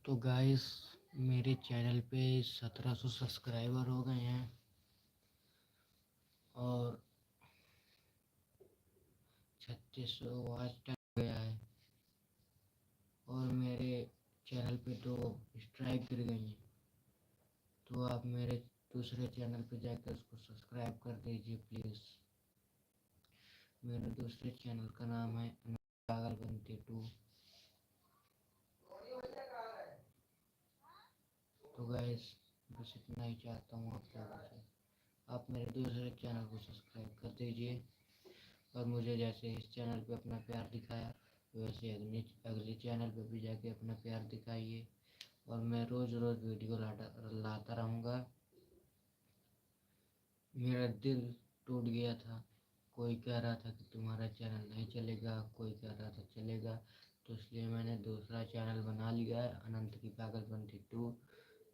तो गाइस, मेरे चैनल पे 1700 सब्सक्राइबर हो गए हैं और 3600 वॉच टाइम गया है और मेरे चैनल पे तो स्ट्राइक गिर गई हैं। तो आप मेरे दूसरे चैनल पे जाकर उसको सब्सक्राइब कर दीजिए प्लीज़। मेरे दूसरे चैनल का नाम है पागल22। तो गाइस, बस इतना ही चाहता हूँ आप लोगों से। आप मेरे दूसरे चैनल को सब्सक्राइब कर दीजिए और मुझे जैसे इस चैनल पे अपना प्यार दिखाया वैसे अगले चैनल पे भी जाके अपना प्यार दिखाइए। और मैं रोज़ रोज़ वीडियो लाता रहूँगा। मेरा दिल टूट गया था। कोई कह रहा था कि तुम्हारा चैनल नहीं चलेगा, कोई कह रहा था चलेगा, तो इसलिए मैंने दूसरा चैनल बना लिया है, अनंत की पागल22।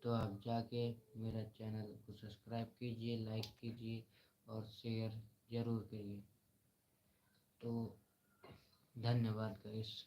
तो आप जाके मेरा चैनल को सब्सक्राइब कीजिए, लाइक कीजिए और शेयर ज़रूर करिए। तो धन्यवाद गाइस।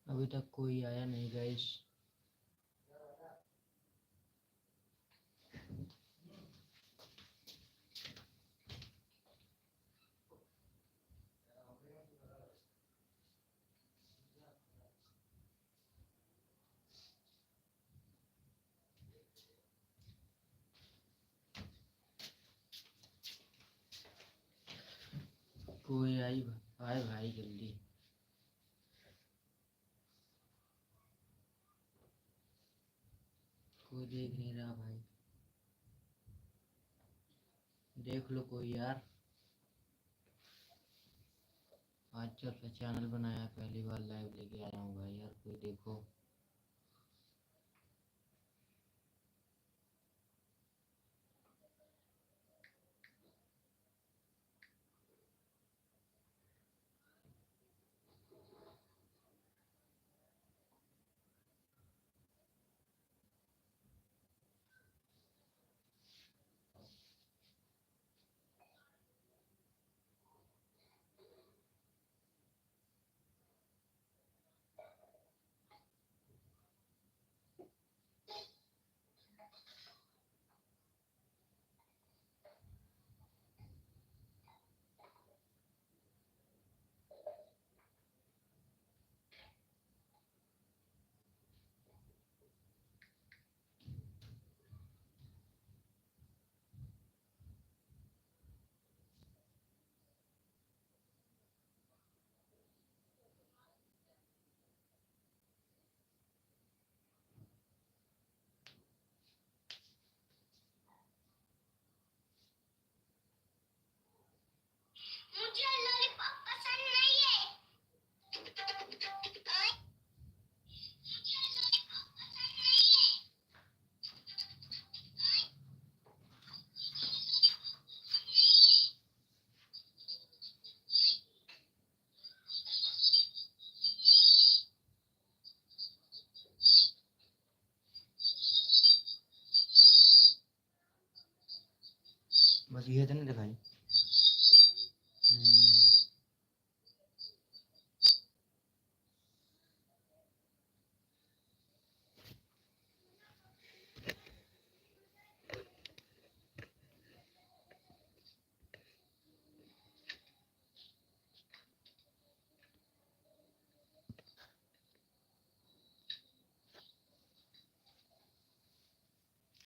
अभी तक कोई आया नहीं गाइस। कोई आए भाई जल्दी। कोई देख नहीं रहा भाई। देख लो कोई यार। आज जब से चैनल बनाया पहली बार लाइव लेके आया हूँ भाई, यार कोई देखो। मुझे